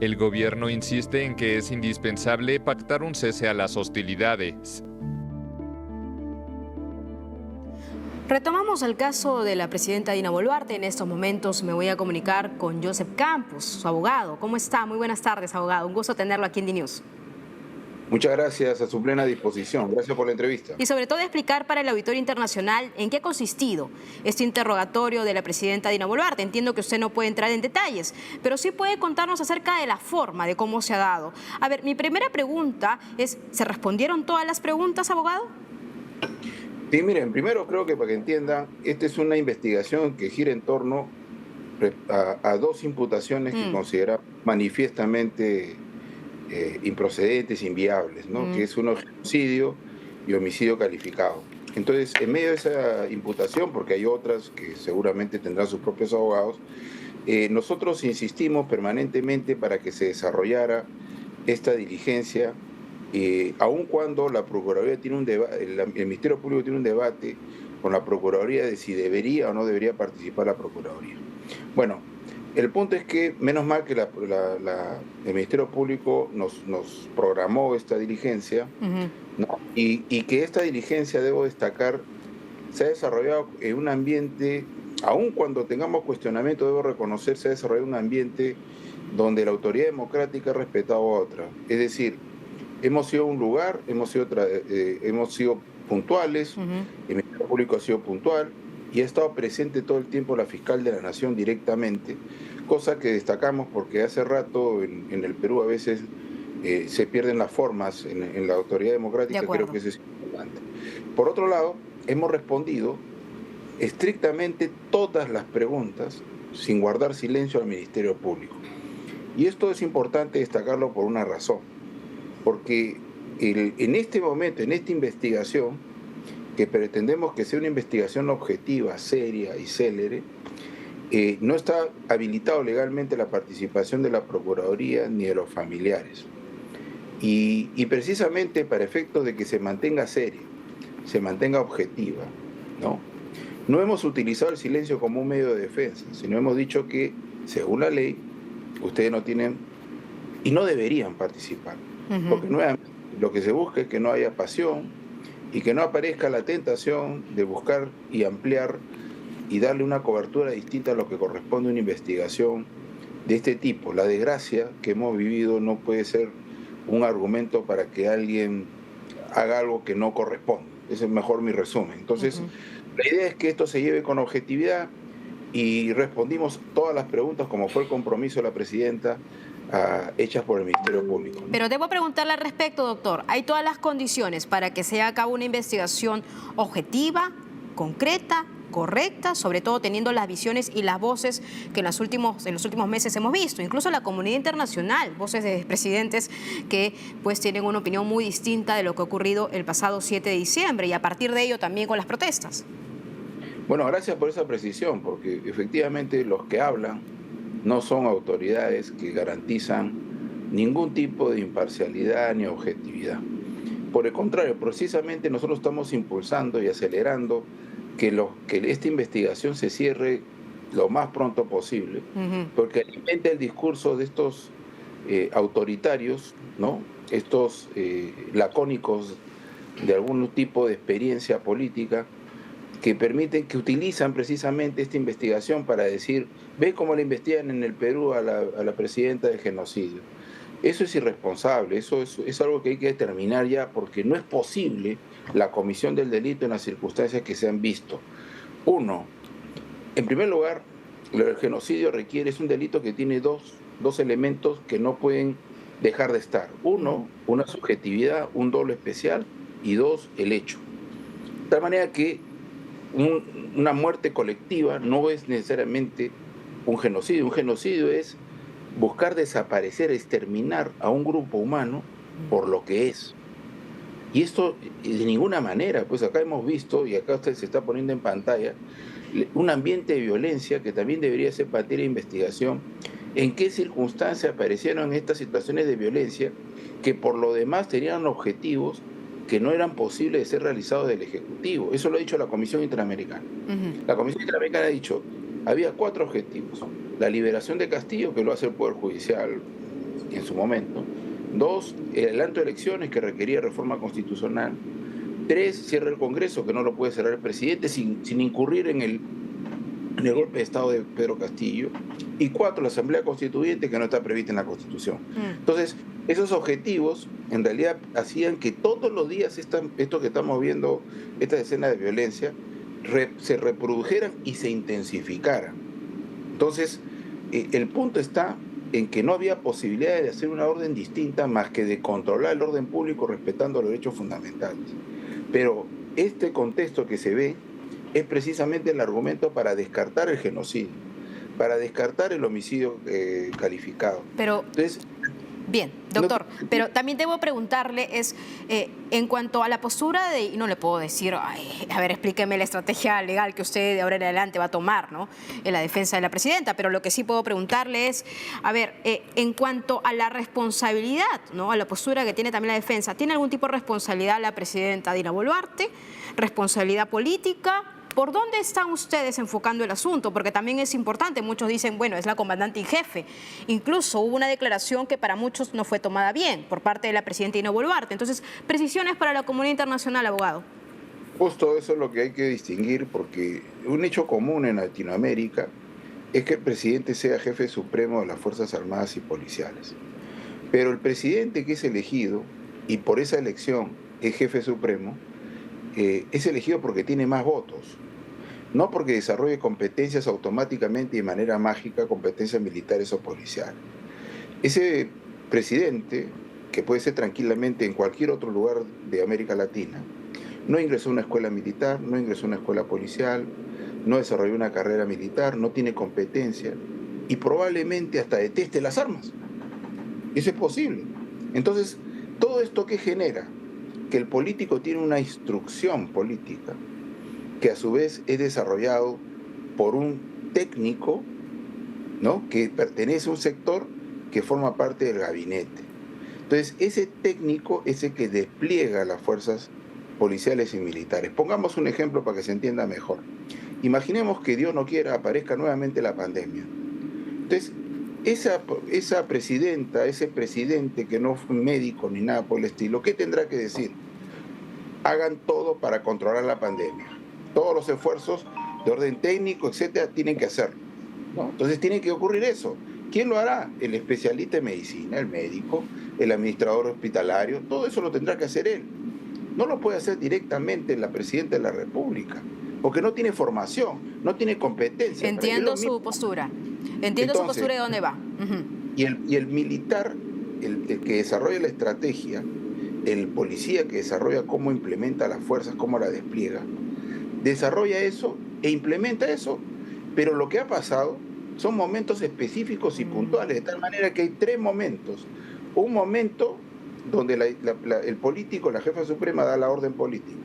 El gobierno insiste en que es indispensable pactar un cese a las hostilidades. Retomamos el caso de la presidenta Dina Boluarte. En estos momentos me voy a comunicar con Joseph Campos, su abogado. ¿Cómo está? Muy buenas tardes, abogado. Un gusto tenerlo aquí en DNews. Muchas gracias, a su plena disposición. Gracias por la entrevista. Y sobre todo explicar para el auditorio internacional en qué ha consistido este interrogatorio de la presidenta Dina Boluarte. Entiendo que usted no puede entrar en detalles, pero sí puede contarnos acerca de la forma, de cómo se ha dado. A ver, mi primera pregunta es, ¿se respondieron todas las preguntas, abogado? Sí, miren, primero creo que para que entiendan, esta es una investigación que gira en torno a dos imputaciones que consideramos manifiestamente improcedentes, inviables, ¿no? Que es uno genocidio y homicidio calificado. Entonces, en medio de esa imputación, porque hay otras que seguramente tendrán sus propios abogados, nosotros insistimos permanentemente para que se desarrollara esta diligencia, aun cuando la Procuraduría tiene un debate, el Ministerio Público tiene un debate con la Procuraduría de si debería o no debería participar la Procuraduría. Bueno, el punto es que, menos mal que el Ministerio Público nos programó esta diligencia, ¿no? Y que esta diligencia, debo destacar, se ha desarrollado en un ambiente, aun cuando tengamos cuestionamiento, debo reconocer, se ha desarrollado en un ambiente donde la autoridad democrática ha respetado a otra. Es decir, hemos sido un lugar, hemos sido puntuales, el Ministerio Público ha sido puntual, y ha estado presente todo el tiempo la fiscal de la Nación directamente, cosa que destacamos porque hace rato en el Perú a veces se pierden las formas en la autoridad democrática, creo que eso es importante. Por otro lado, hemos respondido estrictamente todas las preguntas sin guardar silencio al Ministerio Público. Y esto es importante destacarlo por una razón, porque en este momento, en esta investigación, que pretendemos que sea una investigación objetiva, seria y célere, no está habilitado legalmente la participación de la Procuraduría ni de los familiares. Y precisamente para efectos de que se mantenga seria, se mantenga objetiva, no hemos utilizado el silencio como un medio de defensa, sino hemos dicho que, según la ley, ustedes no tienen y no deberían participar. Porque nuevamente lo que se busca es que no haya pasión, y que no aparezca la tentación de buscar y ampliar y darle una cobertura distinta a lo que corresponde a una investigación de este tipo. La desgracia que hemos vivido no puede ser un argumento para que alguien haga algo que no corresponde. Ese es mejor mi resumen. Entonces, la idea es que esto se lleve con objetividad y respondimos todas las preguntas, como fue el compromiso de la presidenta, hechas por el Ministerio Público, ¿no? Pero debo preguntarle al respecto, doctor. ¿Hay todas las condiciones para que se lleve a cabo una investigación objetiva, concreta, correcta, sobre todo teniendo las visiones y las voces que en los últimos meses hemos visto? Incluso la comunidad internacional, voces de presidentes que pues tienen una opinión muy distinta de lo que ha ocurrido el pasado 7 de diciembre y a partir de ello también con las protestas. Bueno, gracias por esa precisión, porque efectivamente los que hablan no son autoridades que garantizan ningún tipo de imparcialidad ni objetividad. Por el contrario, precisamente nosotros estamos impulsando y acelerando que esta investigación se cierre lo más pronto posible, porque alimenta el discurso de estos autoritarios, ¿no? Estos lacónicos de algún tipo de experiencia política, que utilizan precisamente esta investigación para decir, ve cómo le investigan en el Perú a la presidenta de genocidio. Eso es irresponsable, eso es algo que hay que determinar ya, porque no es posible la comisión del delito en las circunstancias que se han visto. Uno, en primer lugar, el genocidio es un delito que tiene dos elementos que no pueden dejar de estar. Uno, una subjetividad, un dolo especial, y dos, el hecho. De tal manera que una muerte colectiva no es necesariamente un genocidio. Un genocidio es buscar desaparecer, exterminar a un grupo humano por lo que es. Y esto de ninguna manera, pues acá hemos visto, y acá usted se está poniendo en pantalla, un ambiente de violencia que también debería ser materia de investigación. ¿En qué circunstancias aparecieron estas situaciones de violencia que por lo demás tenían objetivos que no eran posibles de ser realizados del Ejecutivo? Eso lo ha dicho la Comisión Interamericana. La Comisión Interamericana ha dicho, había 4 objetivos. La liberación de Castillo, que lo hace el Poder Judicial en su momento. 2, el adelanto de elecciones que requería reforma constitucional. 3, cierre el Congreso, que no lo puede cerrar el presidente sin incurrir en el golpe de Estado de Pedro Castillo. Y 4, la Asamblea Constituyente, que no está prevista en la Constitución. Entonces, esos objetivos en realidad hacían que todos los días esto que estamos viendo, esta escena de violencia, se reprodujeran y se intensificaran. Entonces, el punto está en que no había posibilidad de hacer una orden distinta más que de controlar el orden público respetando los derechos fundamentales. Pero este contexto que se ve es precisamente el argumento para descartar el genocidio, para descartar el homicidio calificado. Pero, entonces, bien, doctor, pero también debo preguntarle en cuanto a la postura y no le puedo decir, a ver, explíqueme la estrategia legal que usted de ahora en adelante va a tomar, ¿no?, en la defensa de la presidenta, pero lo que sí puedo preguntarle es, a ver, en cuanto a la responsabilidad, ¿no?, a la postura que tiene también la defensa, ¿tiene algún tipo de responsabilidad la presidenta Dina Boluarte? ¿Responsabilidad política? ¿Por dónde están ustedes enfocando el asunto? Porque también es importante, muchos dicen, bueno, es la comandante en jefe. Incluso hubo una declaración que para muchos no fue tomada bien por parte de la presidenta Dina Boluarte. Entonces, precisiones para la comunidad internacional, abogado. Justo eso es lo que hay que distinguir, porque un hecho común en Latinoamérica es que el presidente sea jefe supremo de las Fuerzas Armadas y Policiales. Pero el presidente que es elegido, y por esa elección es jefe supremo, es elegido porque tiene más votos, no porque desarrolle competencias automáticamente y de manera mágica, competencias militares o policiales. Ese presidente, que puede ser tranquilamente en cualquier otro lugar de América Latina, no ingresó a una escuela militar, no ingresó a una escuela policial, no desarrolló una carrera militar, no tiene competencia y probablemente hasta deteste las armas. Eso es posible. Entonces, ¿todo esto qué genera? Que el político tiene una instrucción política que a su vez es desarrollado por un técnico, ¿no?, que pertenece a un sector que forma parte del gabinete. Entonces, ese técnico es el que despliega las fuerzas policiales y militares. Pongamos un ejemplo para que se entienda mejor. Imaginemos que Dios no quiera aparezca nuevamente la pandemia. Entonces, esa presidenta, ese presidente que no fue médico ni nada por el estilo, ¿qué tendrá que decir? Hagan todo para controlar la pandemia. Todos los esfuerzos de orden técnico, etcétera, tienen que hacerlo, ¿no? Entonces tiene que ocurrir eso. ¿Quién lo hará? El especialista en medicina, el médico, el administrador hospitalario, todo eso lo tendrá que hacer él. No lo puede hacer directamente la presidenta de la República, porque no tiene formación, no tiene competencia. Entiendo su postura. Entiendo su postura y de dónde va. Y el militar, el que desarrolla la estrategia, el policía que desarrolla cómo implementa las fuerzas, cómo la despliega, desarrolla eso e implementa eso. Pero lo que ha pasado son momentos específicos y puntuales, de tal manera que hay 3 momentos. Un momento donde el político, la jefa suprema, da la orden política.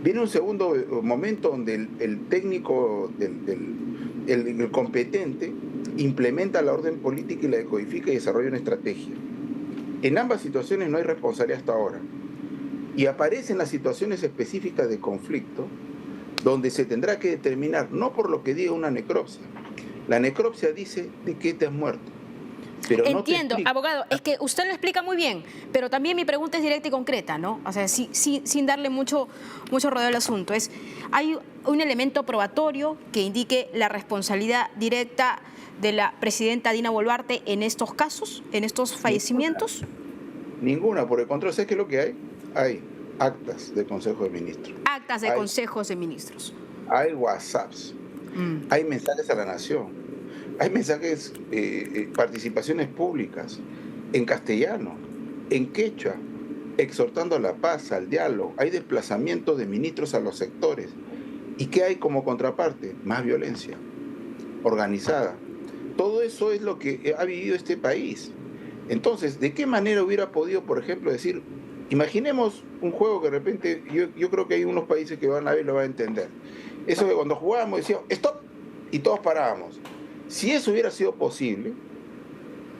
Viene un segundo momento donde el técnico, el competente, implementa la orden política y la decodifica y desarrolla una estrategia. En ambas situaciones no hay responsabilidad hasta ahora. Y aparecen las situaciones específicas de conflicto donde se tendrá que determinar, no por lo que diga una necropsia. La necropsia dice de qué te has muerto. Pero entiendo, abogado, es que usted lo explica muy bien, pero también mi pregunta es directa y concreta, ¿no? O sea, sin darle mucho rodeo al asunto. ¿Hay un elemento probatorio que indique la responsabilidad directa de la presidenta Dina Boluarte en estos casos, en estos fallecimientos? Ninguna, por el contrario, ¿sabes qué es lo que hay? Hay actas de Consejo de Ministros. Actas de Consejos de Ministros. Hay WhatsApps, hay mensajes a la Nación. Hay mensajes, participaciones públicas en castellano, en quechua, exhortando a la paz, al diálogo. Hay desplazamientos de ministros a los sectores. ¿Y qué hay como contraparte? Más violencia organizada. Todo eso es lo que ha vivido este país. Entonces, ¿de qué manera hubiera podido, por ejemplo, decir, imaginemos un juego que de repente, yo creo que hay unos países que van a ver y lo van a entender. Eso que cuando jugábamos decíamos, stop, y todos parábamos. Si eso hubiera sido posible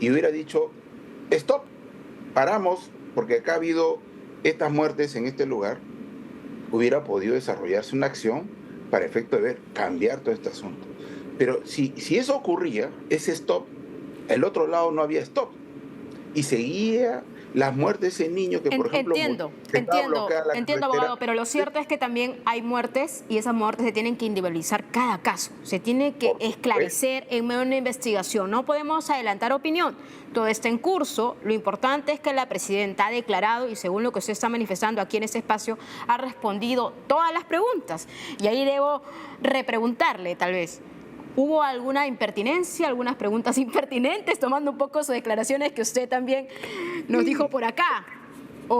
y hubiera dicho, stop, paramos, porque acá ha habido estas muertes en este lugar, hubiera podido desarrollarse una acción para efecto de ver, cambiar todo este asunto. Pero si eso ocurría, ese stop, el otro lado no había stop. y seguía las muertes de ese niño que, por ejemplo, Entiendo, abogado, pero lo cierto es que también hay muertes y esas muertes se tienen que individualizar cada caso, se tiene que esclarecer en medio de una investigación, no podemos adelantar opinión, todo está en curso, lo importante es que la presidenta ha declarado y según lo que usted está manifestando aquí en este espacio, ha respondido todas las preguntas y ahí debo repreguntarle tal vez. ¿Hubo alguna impertinencia, algunas preguntas impertinentes, tomando un poco sus declaraciones que usted también nos dijo por acá?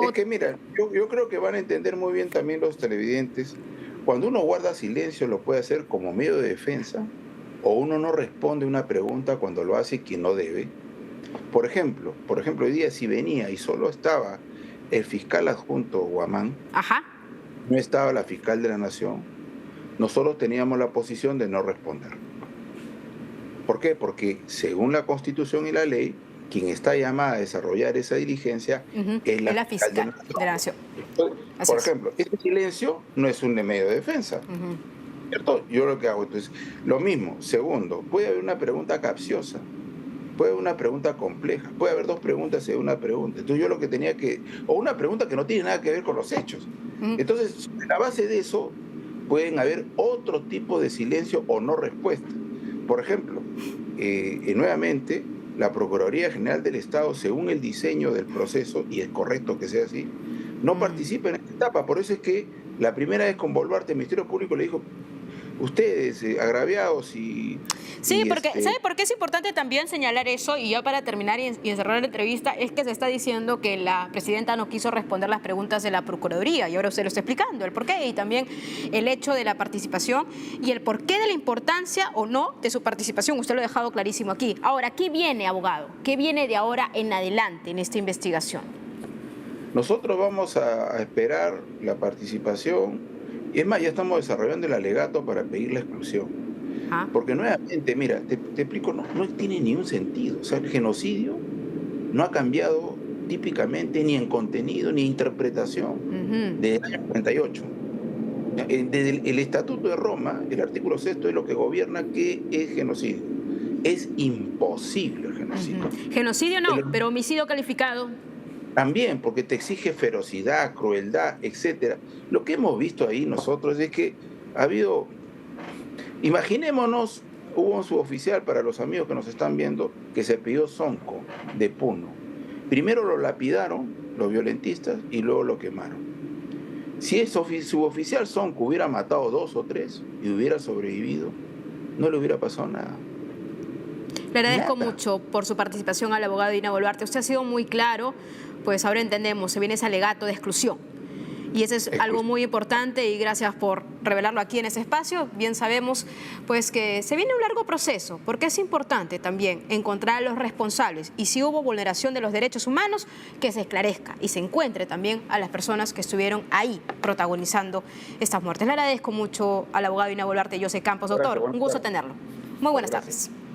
Es que mira, yo creo que van a entender muy bien también los televidentes. Cuando uno guarda silencio lo puede hacer como medio de defensa o uno no responde una pregunta cuando lo hace quien no debe. Por ejemplo, hoy día si venía y solo estaba el fiscal adjunto Guamán, no estaba la fiscal de la Nación, nosotros teníamos la posición de no responder. ¿Por qué? Porque según la Constitución y la ley, quien está llamada a desarrollar esa diligencia es la fiscal de la Nación. Por ejemplo, este silencio no es un medio de defensa. ¿Cierto? Yo lo que hago, entonces, lo mismo. Segundo, puede haber una pregunta capciosa, puede haber una pregunta compleja, puede haber dos preguntas en una pregunta. Entonces yo lo que tenía que... O una pregunta que no tiene nada que ver con los hechos. Entonces, sobre la base de eso, pueden haber otro tipo de silencio o no respuesta. Por ejemplo, nuevamente, la Procuraduría General del Estado, según el diseño del proceso, y es correcto que sea así, no participa en esta etapa. Por eso es que la primera vez con Boluarte, el Ministerio Público le dijo, ustedes agraviados y... Sí, porque ¿sabe por qué es importante también señalar eso? Y ya para terminar y encerrar la entrevista, es que se está diciendo que la presidenta no quiso responder las preguntas de la Procuraduría y ahora usted lo está explicando, el porqué y también el hecho de la participación y el porqué de la importancia o no de su participación. Usted lo ha dejado clarísimo aquí. Ahora, ¿qué viene, abogado? ¿Qué viene de ahora en adelante en esta investigación? Nosotros vamos a esperar la participación y es más, ya estamos desarrollando el alegato para pedir la exclusión. Porque nuevamente, mira, te explico, no tiene ni un sentido. O sea, el genocidio no ha cambiado típicamente ni en contenido ni en interpretación desde el año 48. Desde el Estatuto de Roma, el artículo 6 es lo que gobierna qué es genocidio. Es imposible el genocidio. Genocidio no, pero homicidio calificado. También, porque te exige ferocidad, crueldad, etcétera. Lo que hemos visto ahí nosotros es que ha habido... Imaginémonos, hubo un suboficial para los amigos que nos están viendo que se pidió Sonco de Puno. Primero lo lapidaron los violentistas y luego lo quemaron. Si ese suboficial Sonco hubiera matado 2 o 3 y hubiera sobrevivido, no le hubiera pasado nada. Le agradezco mucho por su participación al abogado Dina Boluarte. Usted ha sido muy claro, pues ahora entendemos, se viene ese alegato de exclusión. Y eso es algo muy importante y gracias por revelarlo aquí en ese espacio. Bien sabemos pues que se viene un largo proceso, porque es importante también encontrar a los responsables y si hubo vulneración de los derechos humanos, que se esclarezca y se encuentre también a las personas que estuvieron ahí protagonizando estas muertes. Le agradezco mucho al abogado Dina Boluarte y José Campos. Doctor, un gusto tenerlo. Muy buenas tardes.